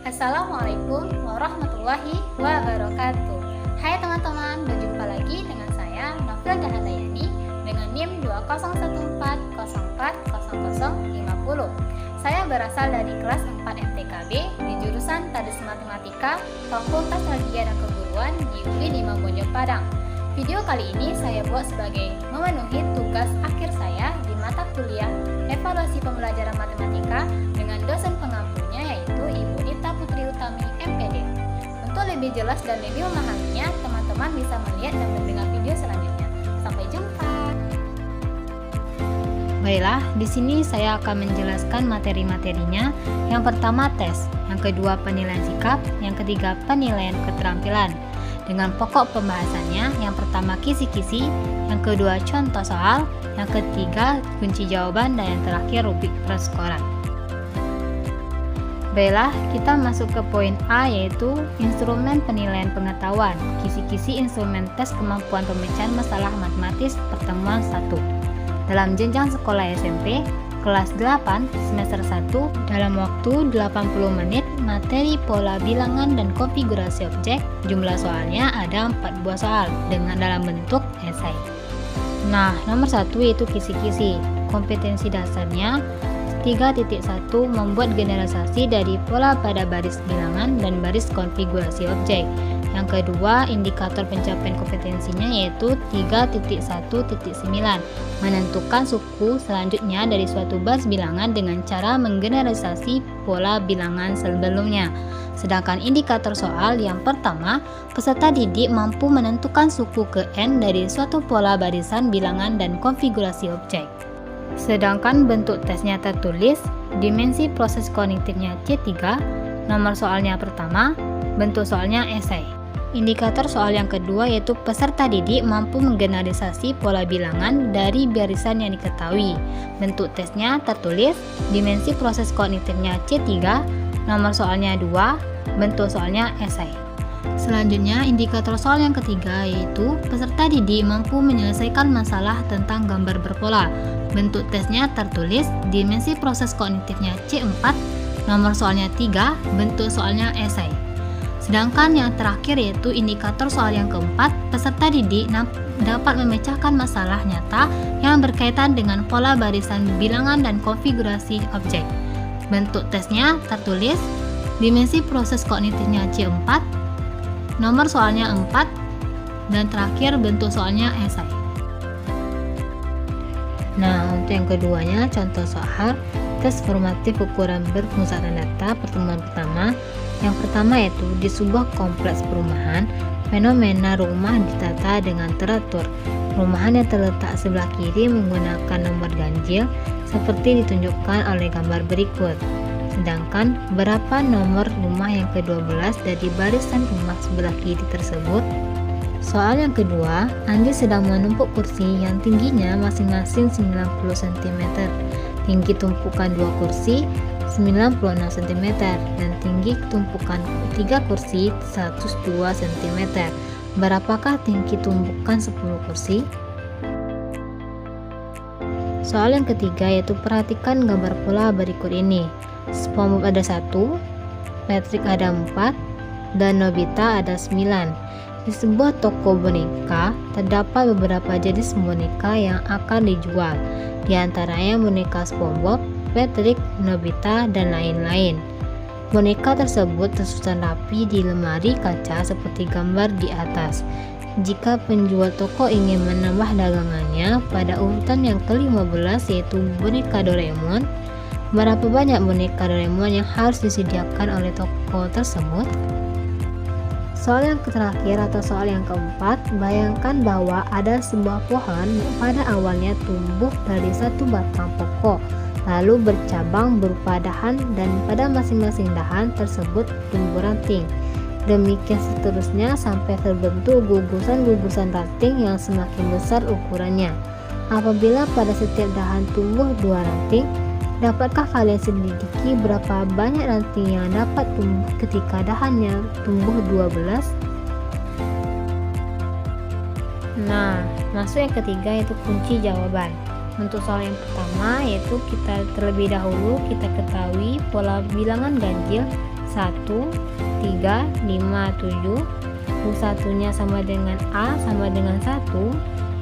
Assalamualaikum warahmatullahi wabarakatuh. Hai teman-teman, berjumpa lagi dengan saya Nofilda Handayani dengan NIM 201404050. Saya berasal dari kelas 4 MTKB di jurusan Tadus Matematika Fakultas Tarbiyah dan Keguruan di UI 5 Bonjol Padang. Video kali ini saya buat sebagai memenuhi tugas akhir saya di mata kuliah Evaluasi Pembelajaran Matematika dengan dosen pengampunya yaitu Ibu Nita Putri Utami MPD. Untuk lebih jelas dan lebih memahaminya, teman-teman bisa melihat dan mendengar video selanjutnya. Sampai jumpa. Baiklah, di sini saya akan menjelaskan materi-materinya. Yang pertama tes, yang kedua penilaian sikap, yang ketiga penilaian keterampilan. Dengan pokok pembahasannya, yang pertama kisi-kisi, yang kedua contoh soal, yang ketiga kunci jawaban, dan yang terakhir rubrik perskoran. Baiklah, kita masuk ke poin A, yaitu instrumen penilaian pengetahuan. Kisi-kisi instrumen tes kemampuan pemecahan masalah matematis pertemuan 1. Dalam jenjang sekolah SMP, kelas 8, semester 1, dalam waktu 80 menit, materi pola bilangan dan konfigurasi objek, jumlah soalnya ada 4 buah soal dengan dalam bentuk esai. Nah, nomor 1 yaitu kisi-kisi. Kompetensi dasarnya 3.1 membuat generalisasi dari pola pada baris bilangan dan baris konfigurasi objek. Yang kedua, indikator pencapaian kompetensinya yaitu 3.1.9 menentukan suku selanjutnya dari suatu baris bilangan dengan cara menggeneralisasi pola bilangan sebelumnya. Sedangkan indikator soal yang pertama, peserta didik mampu menentukan suku ke N dari suatu pola barisan bilangan dan konfigurasi objek. Sedangkan bentuk tesnya tertulis, dimensi proses kognitifnya C3, nomor soalnya pertama, bentuk soalnya esai. Indikator soal yang kedua yaitu peserta didik mampu menggeneralisasi pola bilangan dari barisan yang diketahui. Bentuk tesnya tertulis, dimensi proses kognitifnya C3, nomor soalnya 2, bentuk soalnya esai. Selanjutnya, indikator soal yang ketiga yaitu peserta didik mampu menyelesaikan masalah tentang gambar berpola. Bentuk tesnya tertulis, dimensi proses kognitifnya C4, nomor soalnya 3, bentuk soalnya esai. Sedangkan yang terakhir yaitu indikator soal yang keempat, peserta didik dapat memecahkan masalah nyata yang berkaitan dengan pola barisan bilangan dan konfigurasi objek. Bentuk tesnya tertulis, dimensi proses kognitifnya C4, nomor soalnya 4, dan terakhir bentuk soalnya esai. Nah, untuk yang keduanya, contoh soal tes formatif ukuran berpusatan data pertemuan pertama. Yang pertama yaitu di sebuah kompleks perumahan, fenomena rumah ditata dengan teratur. Perumahan yang terletak sebelah kiri menggunakan nomor ganjil seperti ditunjukkan oleh gambar berikut. Sedangkan berapa nomor rumah yang ke-12 dari barisan rumah sebelah kiri tersebut? Soal yang kedua, Andi sedang menumpuk kursi yang tingginya masing-masing 90 cm. Tinggi tumpukan 2 kursi 96 cm dan tinggi tumpukan 3 kursi 102 cm. Berapakah tinggi tumpukan 10 kursi? Soal yang ketiga yaitu perhatikan gambar pola berikut ini. SpongeBob ada 1, Patrick ada 4, dan Nobita ada 9. Di sebuah toko boneka terdapat beberapa jenis boneka yang akan dijual. Di antaranya boneka SpongeBob, Patrick, Nobita, dan lain-lain. Boneka tersebut tersusun rapi di lemari kaca seperti gambar di atas. Jika penjual toko ingin menambah dagangannya pada urutan yang ke-15 yaitu boneka Doraemon, berapa banyak boneka Doraemon yang harus disediakan oleh toko tersebut? Soal yang terakhir atau soal yang keempat, bayangkan bahwa ada sebuah pohon yang pada awalnya tumbuh dari satu batang pokok, lalu bercabang berupa dahan dan pada masing-masing dahan tersebut tumbuh ranting. Demikian seterusnya sampai terbentuk gugusan-gugusan ranting yang semakin besar ukurannya. Apabila pada setiap dahan tumbuh 2 ranting, dapatkah kalian selidiki berapa banyak ranting yang dapat tumbuh ketika dahannya tumbuh 12? Nah, masuk yang ketiga yaitu kunci jawaban. Untuk soal yang pertama yaitu kita terlebih dahulu kita ketahui pola bilangan ganjil 1, 3, 5, 7. U1 nya sama dengan A sama dengan 1.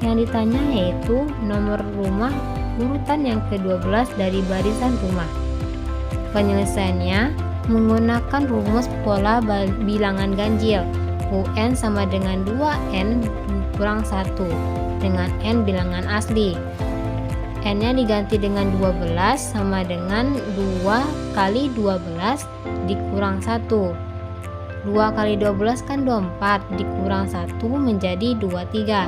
Yang ditanya yaitu nomor rumah urutan yang ke-12 dari barisan rumah. Penyelesaiannya menggunakan rumus pola bilangan ganjil. UN sama dengan 2N kurang 1 dengan N bilangan asli. N nya diganti dengan 12 sama dengan 2 kali 12 dikurang 1. 2 kali 12 kan 24, dikurang 1 menjadi 23.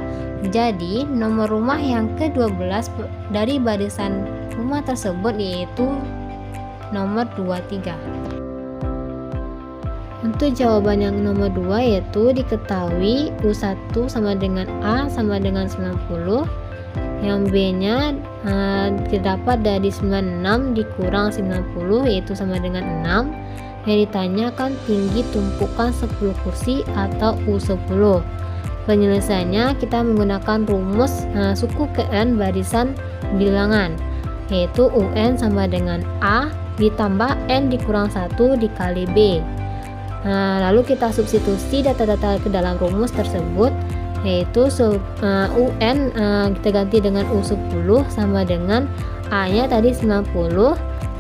Jadi nomor rumah yang ke-12 dari barisan rumah tersebut yaitu nomor 23. Untuk jawaban yang nomor 2 yaitu diketahui U1 sama dengan A sama dengan 90. Yang B nya terdapat dari 96 dikurang 90 yaitu sama dengan 6. Yang ditanyakan tinggi tumpukan 10 kursi atau U10. Penyelesaiannya kita menggunakan rumus suku ke N barisan bilangan, yaitu UN sama dengan A ditambah N dikurang 1 dikali B. Lalu kita substitusi data-data ke dalam rumus tersebut, yaitu UN kita ganti dengan U10 sama dengan A nya tadi 90,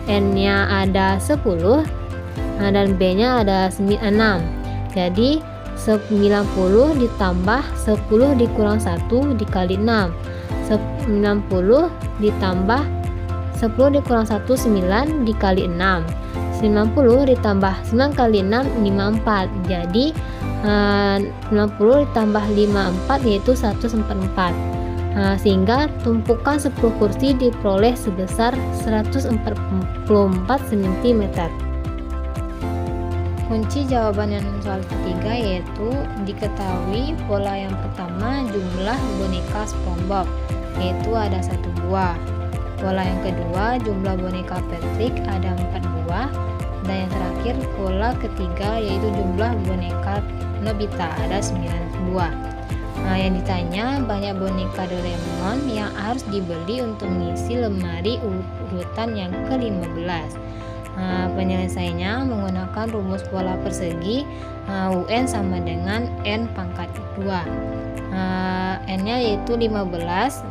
N nya ada 10, dan B nya ada 6. Jadi 90 ditambah 10 dikurang 1 dikali 6. 90 ditambah 10 dikurang 1 9 dikali 6. 90 ditambah 9 kali 6 54. Jadi 90 ditambah 54 yaitu 144. Sehingga tumpukan 10 kursi diperoleh sebesar 144 cm. Kunci jawaban yang soal ketiga yaitu diketahui pola yang pertama jumlah boneka SpongeBob yaitu ada 1 buah. Pola yang kedua jumlah boneka Patrick ada 4 buah. Dan yang terakhir pola ketiga yaitu jumlah boneka Nobita ada 9 buah. Yang ditanya banyak boneka Doraemon yang harus dibeli untuk mengisi lemari urutan yang ke-15. Penyelesaiannya menggunakan rumus pola persegi UN sama dengan N pangkat 2. N nya yaitu 15,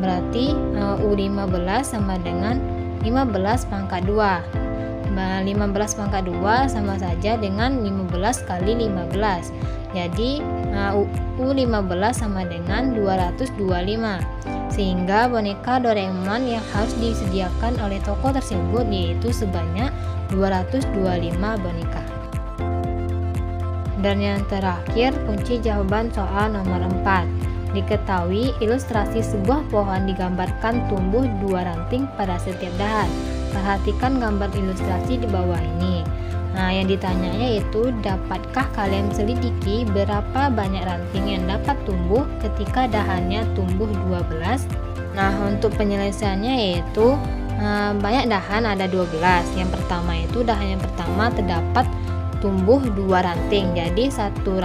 berarti U15 sama dengan 15 pangkat 2. 15 pangkat 2 sama saja dengan 15 kali 15. Jadi U15 sama dengan 225. Sehingga boneka Doraemon yang harus disediakan oleh toko tersebut yaitu sebanyak 225 boneka. Dan yang terakhir kunci jawaban soal nomor 4. Diketahui ilustrasi sebuah pohon digambarkan tumbuh 2 ranting pada setiap dahan. Perhatikan gambar ilustrasi di bawah ini. Yang ditanyanya yaitu dapatkah kalian selidiki berapa banyak ranting yang dapat tumbuh ketika dahannya tumbuh 12? Untuk penyelesaiannya yaitu banyak dahan ada 12. Yang pertama itu dahan yang pertama terdapat tumbuh 2 ranting. Jadi satu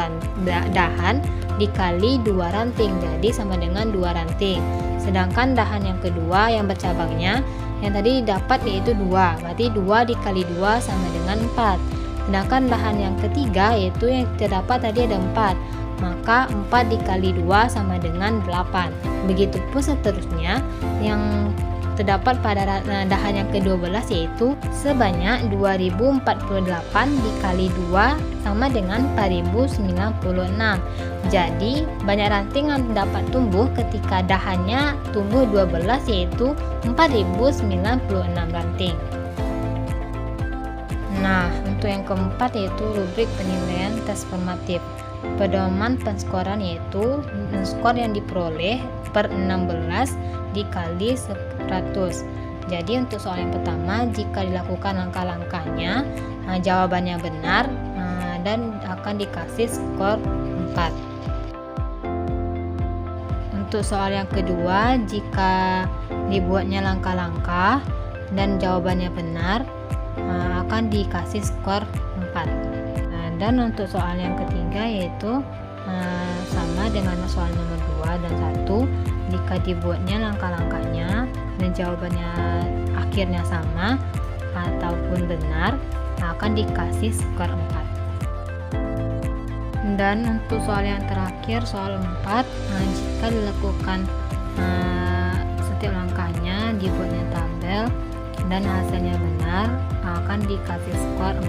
dahan dikali 2 ranting jadi sama dengan 2 ranting. Sedangkan dahan yang kedua yang bercabangnya yang tadi dapat yaitu 2, berarti 2 dikali 2 sama dengan 4. Sedangkan dahan yang ketiga yaitu yang terdapat tadi ada 4, maka 4 dikali 2 sama dengan 8. Begitupun seterusnya yang terdapat pada dahan yang ke-12 yaitu sebanyak 2048 dikali 2 sama dengan 4096. Jadi banyak ranting yang dapat tumbuh ketika dahannya tumbuh 12 yaitu 4096 ranting. Untuk yang keempat yaitu rubrik penilaian tes formatif. Pedoman penskoran yaitu skor yang diperoleh per 16 dikali 100. Jadi untuk soal yang pertama jika dilakukan langkah-langkahnya jawabannya benar dan akan dikasih skor 4. Untuk soal yang kedua jika dibuatnya langkah-langkah dan jawabannya benar akan dikasih skor 4. Dan untuk soal yang ketiga yaitu sama dengan soal nomor 2 dan 1, jika dibuatnya langkah-langkahnya dan jawabannya akhirnya sama ataupun benar akan dikasih skor 4. Dan untuk soal yang terakhir, soal 4, jika dilakukan setiap langkahnya dibuatnya tabel dan hasilnya benar, akan dikasih skor 4.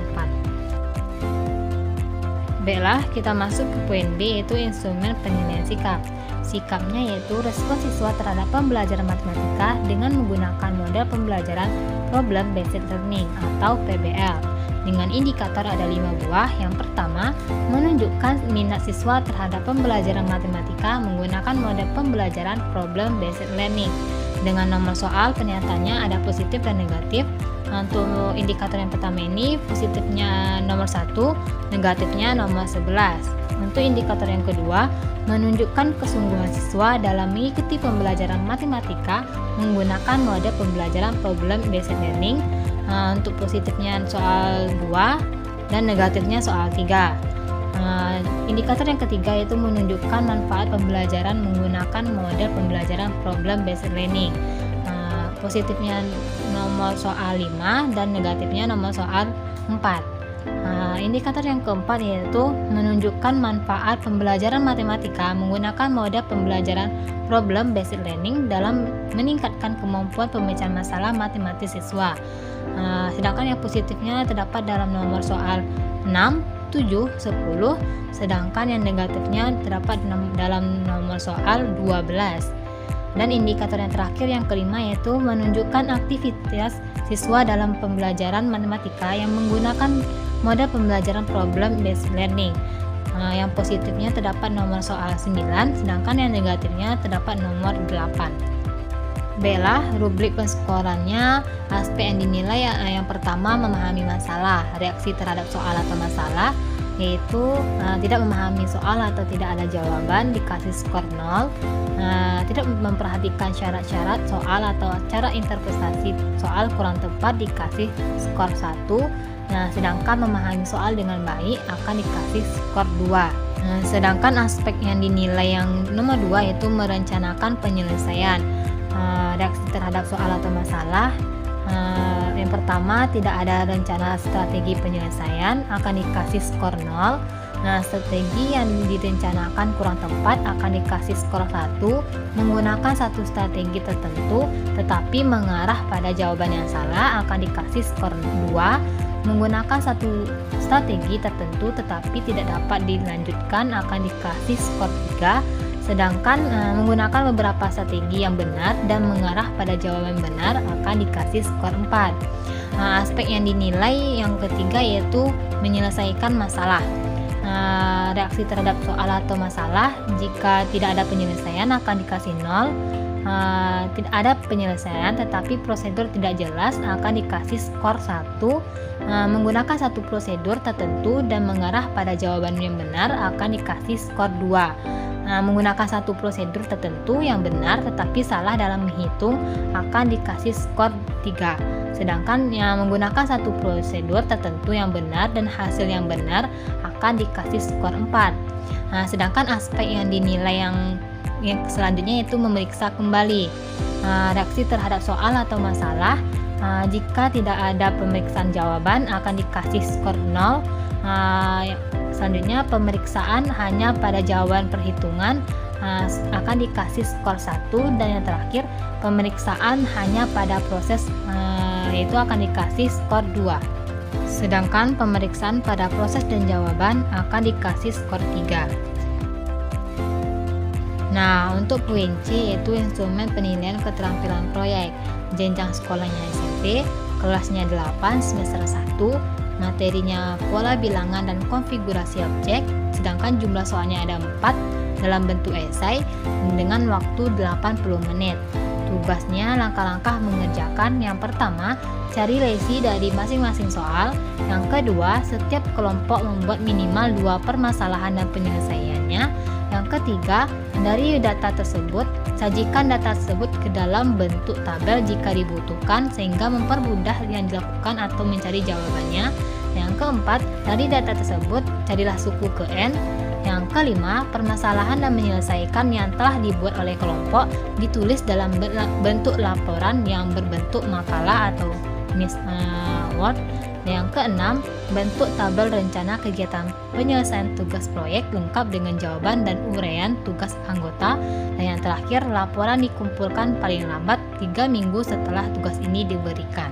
Baiklah, kita masuk ke poin B, yaitu instrumen penilaian sikap. Sikapnya yaitu respon siswa terhadap pembelajaran matematika dengan menggunakan model pembelajaran Problem Based Learning atau PBL. Dengan indikator ada 5 buah. Yang pertama, menunjukkan minat siswa terhadap pembelajaran matematika menggunakan model pembelajaran Problem Based Learning. Dengan nomor soal penyatannya ada positif dan negatif. Untuk indikator yang pertama ini, positifnya nomor 1, negatifnya nomor 11. Untuk indikator yang kedua, menunjukkan kesungguhan siswa dalam mengikuti pembelajaran matematika menggunakan mode pembelajaran Problem Based Learning. Untuk positifnya soal 2 dan negatifnya soal 3. Indikator yang ketiga yaitu menunjukkan manfaat pembelajaran menggunakan model pembelajaran Problem Based Learning. Positifnya nomor soal 5 dan negatifnya nomor soal 4. Indikator yang keempat yaitu menunjukkan manfaat pembelajaran matematika menggunakan mode pembelajaran Problem Based Learning dalam meningkatkan kemampuan pemecahan masalah matematis siswa. Sedangkan yang positifnya terdapat dalam nomor soal 6, 7, 10, sedangkan yang negatifnya terdapat dalam nomor soal 12. Dan indikator yang terakhir yang kelima yaitu menunjukkan aktivitas siswa dalam pembelajaran matematika yang menggunakan mode pembelajaran Problem Based Learning. Yang positifnya terdapat nomor soal 9, sedangkan yang negatifnya terdapat nomor 8. Baiklah, rubrik penskorannya. Aspek yang dinilai yang pertama memahami masalah, reaksi terhadap soal atau masalah, yaitu tidak memahami soal atau tidak ada jawaban dikasih skor 0, tidak memperhatikan syarat-syarat soal atau cara interpretasi soal kurang tepat dikasih skor 1. Sedangkan memahami soal dengan baik akan dikasih skor 2. Sedangkan aspek yang dinilai yang nomor 2 yaitu merencanakan penyelesaian, reaksi terhadap soal atau masalah. Yang pertama, tidak ada rencana strategi penyelesaian akan dikasih skor 0. Strategi yang direncanakan kurang tepat akan dikasih skor 1. Menggunakan satu strategi tertentu tetapi mengarah pada jawaban yang salah akan dikasih skor 2. Menggunakan satu strategi tertentu tetapi tidak dapat dilanjutkan akan dikasih skor 3. Sedangkan menggunakan beberapa strategi yang benar dan mengarah pada jawaban benar akan dikasih skor 4. Aspek yang dinilai yang ketiga yaitu menyelesaikan masalah. Reaksi terhadap soal atau masalah, jika tidak ada penyelesaian akan dikasih 0. Tidak ada penyelesaian tetapi prosedur tidak jelas akan dikasih skor 1. Menggunakan satu prosedur tertentu dan mengarah pada jawaban yang benar akan dikasih skor 2. Menggunakan satu prosedur tertentu yang benar tetapi salah dalam menghitung akan dikasih skor 3. Sedangkan yang menggunakan satu prosedur tertentu yang benar dan hasil yang benar akan dikasih skor 4. Sedangkan aspek yang dinilai yang selanjutnya yaitu memeriksa kembali, reaksi terhadap soal atau masalah. Jika tidak ada pemeriksaan jawaban akan dikasih skor 0. Selanjutnya pemeriksaan hanya pada jawaban perhitungan akan dikasih skor 1. Dan yang terakhir pemeriksaan hanya pada proses yaitu akan dikasih skor 2. Sedangkan pemeriksaan pada proses dan jawaban akan dikasih skor 3. Untuk poin C yaitu instrumen penilaian keterampilan proyek. Jenjang sekolahnya SMP, kelasnya 8, semester 1, materinya pola bilangan dan konfigurasi objek, sedangkan jumlah soalnya ada 4 dalam bentuk esai dengan waktu 80 menit. Tugasnya langkah-langkah mengerjakan. Yang pertama, cari resi dari masing-masing soal. Yang kedua, setiap kelompok membuat minimal 2 permasalahan dan penyelesaiannya. Yang ketiga, dari data tersebut, sajikan data tersebut ke dalam bentuk tabel jika dibutuhkan sehingga mempermudah yang dilakukan atau mencari jawabannya. Yang keempat, dari data tersebut, carilah suku ke N. Yang kelima, permasalahan dan menyelesaikan yang telah dibuat oleh kelompok ditulis dalam bentuk laporan yang berbentuk makalah atau Word. Dan yang keenam, bentuk tabel rencana kegiatan penyelesaian tugas proyek lengkap dengan jawaban dan uraian tugas anggota. Dan yang terakhir, laporan dikumpulkan paling lambat 3 minggu setelah tugas ini diberikan.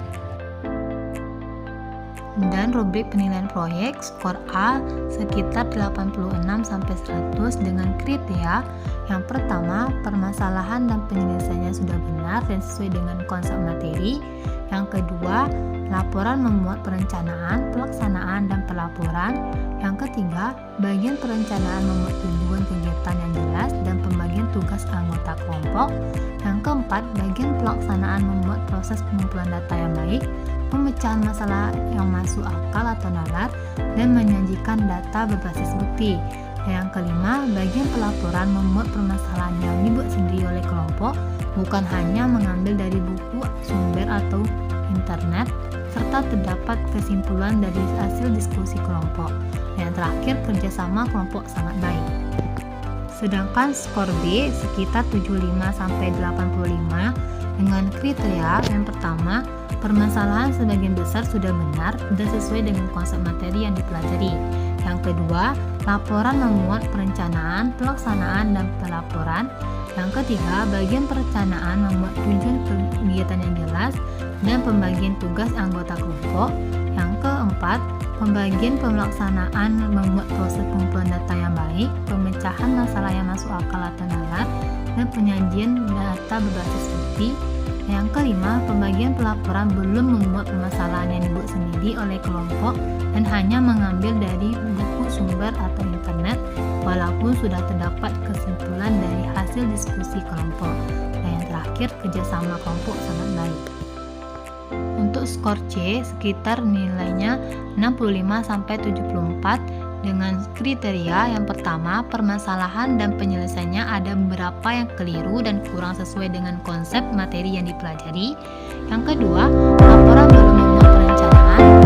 Dan rubrik penilaian proyek, skor A sekitar 86-100 dengan kriteria. Yang pertama, permasalahan dan penyelesaiannya sudah benar dan sesuai dengan konsep materi. Yang kedua, laporan memuat perencanaan, pelaksanaan, dan pelaporan. Yang ketiga, bagian perencanaan memuat tujuan kegiatan yang jelas dan pembagian tugas anggota kelompok. Yang keempat, bagian pelaksanaan memuat proses pengumpulan data yang baik, pemecahan masalah yang masuk akal atau nalar, dan menyajikan data berbasis bukti. Dan yang kelima, bagian pelaporan memuat permasalahan yang dibuat sendiri oleh kelompok, bukan hanya mengambil dari buku, sumber, atau internet, serta terdapat kesimpulan dari hasil diskusi kelompok. Dan yang terakhir, kerjasama kelompok sangat baik. Sedangkan skor B sekitar 75-85 dengan kriteria. Yang pertama, permasalahan sebagian besar sudah benar dan sesuai dengan konsep materi yang dipelajari. Yang kedua, laporan memuat perencanaan, pelaksanaan, dan pelaporan. Yang ketiga, bagian perencanaan memuat tujuan kegiatan yang jelas dan pembagian tugas anggota kelompok. Yang keempat, pembagian pelaksanaan memuat proses pengumpulan data yang baik, pemecahan masalah yang masuk akal atau nalar, dan penyajian data berbasis bukti. Yang kelima, pembagian pelaporan belum membuat permasalahan yang dibuat sendiri oleh kelompok dan hanya mengambil dari buku, sumber, atau internet, walaupun sudah terdapat kesimpulan dari hasil diskusi kelompok. Dan yang terakhir, kerjasama kelompok sangat baik. Untuk skor C, sekitar nilainya 65-74 dengan kriteria. Yang pertama, permasalahan dan penyelesaiannya ada beberapa yang keliru dan kurang sesuai dengan konsep materi yang dipelajari. Yang kedua, laporan belum memuat perencanaan,